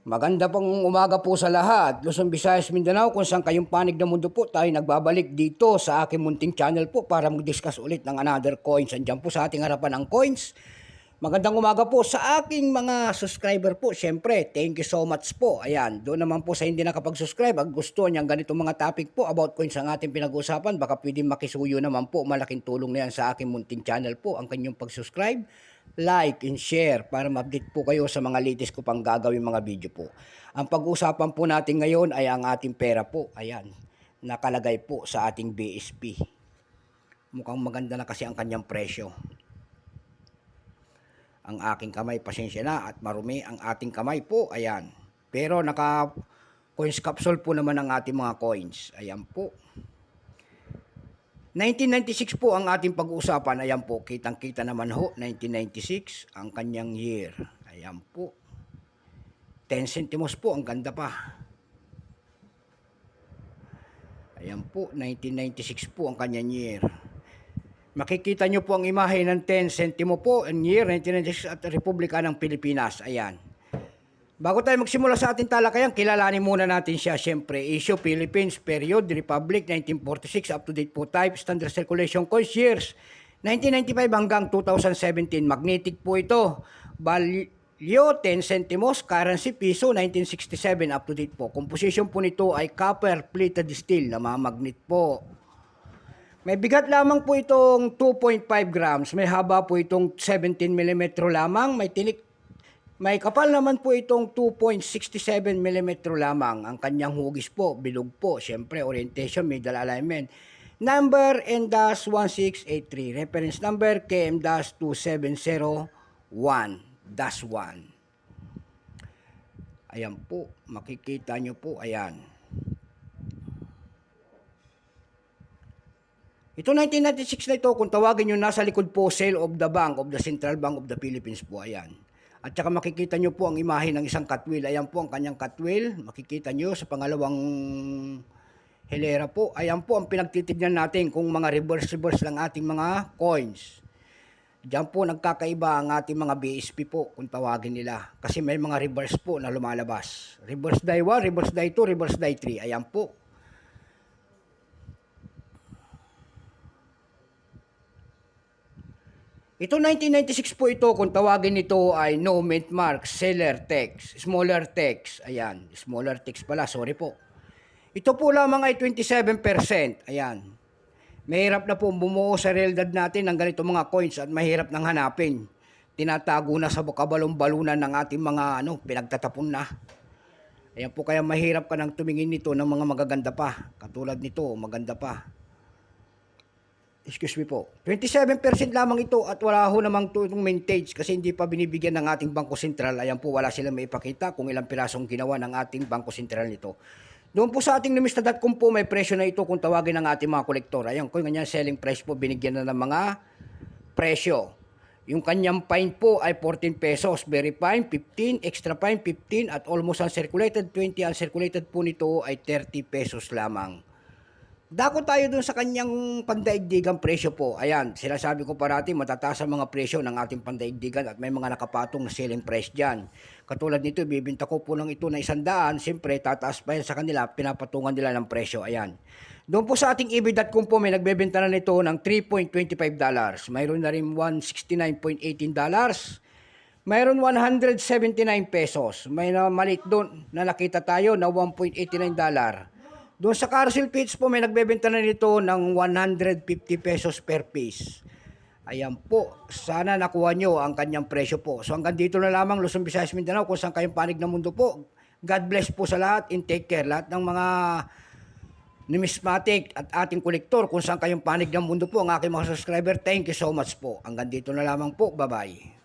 Maganda pong umaga po sa lahat. Luzon, Visayas, Mindanao, kung saan kayong panig ng mundo po, tayo nagbabalik dito sa aking munting channel po para mag-discuss ulit ng another coins. Andiyan po sa ating harapan ang coins. Magandang umaga po sa aking mga subscriber po. Siyempre, thank you so much po. Ayan, doon naman po sa hindi nakapag-subscribe, at gusto niyang ganitong mga topic po about coins ang ating pinag-uusapan, baka pwede makisuyo naman po. Malaking tulong na yan sa aking munting channel po, ang kanyang pag-subscribe, like, and share para ma-update po kayo sa mga latest ko pang gagawin mga video po. Ang pag-uusapan po natin ngayon ay ang ating pera po. Ayan, nakalagay po sa ating BSP. Mukhang maganda na kasi ang kanyang presyo. Ang aking kamay, pasensya na at marumi ang ating kamay po. Ayan. Pero naka coins capsule po naman ang ating mga coins. Ayan po. 1996 po ang ating pag-uusapan. Ayan po, kitang-kita naman ho, 1996 ang kanyang year. Ayan po. 10 centimos po, ang ganda pa. Ayan po, 1996 po ang kanyang year. Makikita nyo po ang imahe ng 10 centimo po, ang year 1996 at Republika ng Pilipinas. Ayan. Bago tayo magsimula sa ating talakayan, kilalanin muna natin siya. Siyempre, issue Philippines, period, Republic, 1946, up to date po type, standard circulation coins, years, 1995 hanggang 2017. Magnetic po ito. Value 10 centimos, currency piso, 1967, up to date po. Composition po nito ay copper plated steel na mamagnet po. May bigat lamang po itong 2.5 grams. May haba po itong 17 mm lamang. May kapal naman po itong 2.67 mm lamang. Ang kanyang hugis po, bilog po. Siyempre, orientation, middle alignment. Number N-1683. Reference number KM-2701-1. Ayan po, makikita nyo po, ayan. Ito 1996 na ito, kung tawagin nyo, nasa likod po, sale of the bank of the Central Bank of the Philippines po, ayan. At saka makikita nyo po ang imahe ng isang catwheel. Ayan po ang kanyang catwheel. Makikita nyo sa pangalawang hilera po. Ayan po ang pinagtitignan natin kung mga reverse lang ating mga coins. Diyan po nagkakaiba ang ating mga BSP po kung tawagin nila. Kasi may mga reverse po na lumalabas. Reverse die 1, reverse die 2, reverse die 3. Ayan po. Ito 1996 po ito, kung tawagin nito ay no mint mark, seller text, smaller text. Ayan, smaller text pala, sorry po. Ito po lamang ay 27%. Ayan. Mahirap na po bumuo sa realidad natin ng ganito mga coins at mahirap nang hanapin. Tinatago na sa kabalong-balunan ng ating mga pinagtatapon na. Ayan po, kaya mahirap ka nang tumingin nito ng mga magaganda pa. Katulad nito, maganda pa. Excuse me po. 27% lamang ito at wala ho namang itong mintage kasi hindi pa binibigyan ng ating Bangko Sentral. Ayan po, wala silang maipakita kung ilang pirasong ginawa ng ating Bangko Sentral nito. Doon po sa ating numista.com po may presyo na ito kung tawagin ng ating mga kolektor. Ayan, kung ganyan selling price po, binigyan na ng mga presyo. Yung kanyang fine po ay 14 pesos. Very fine, 15. Extra fine, 15. At almost uncirculated, 20. Uncirculated po nito ay 30 pesos lamang. Dako tayo dun sa kanyang pandaigdigang presyo po. Ayan, sinasabi ko parati, matataas ang mga presyo ng ating pandaigdigan at may mga nakapatong na selling price dyan. Katulad nito, bibinta ko po ng ito na 100, siyempre tataas pa yan sa kanila, pinapatungan nila ng presyo. Ayan. Doon po sa ating ebay.com po, may nagbebenta na nito ng $3.25. Mayroon na rin $169.18. Mayroon 179 pesos. May maliit doon na nakita tayo na $1.89. Doon sa carousel page po, may nagbebenta na nito ng 150 pesos per piece. Ayan po, sana nakuha nyo ang kanyang presyo po. So hanggang dito na lamang, Luzon, Visayas, Mindanao, kung saan kayong panig ng mundo po. God bless po sa lahat and take care. Lahat ng mga numismatic at ating kolektor, kung saan kayong panig ng mundo po, ang aking mga subscriber, thank you so much po. Hanggang dito na lamang po, bye-bye.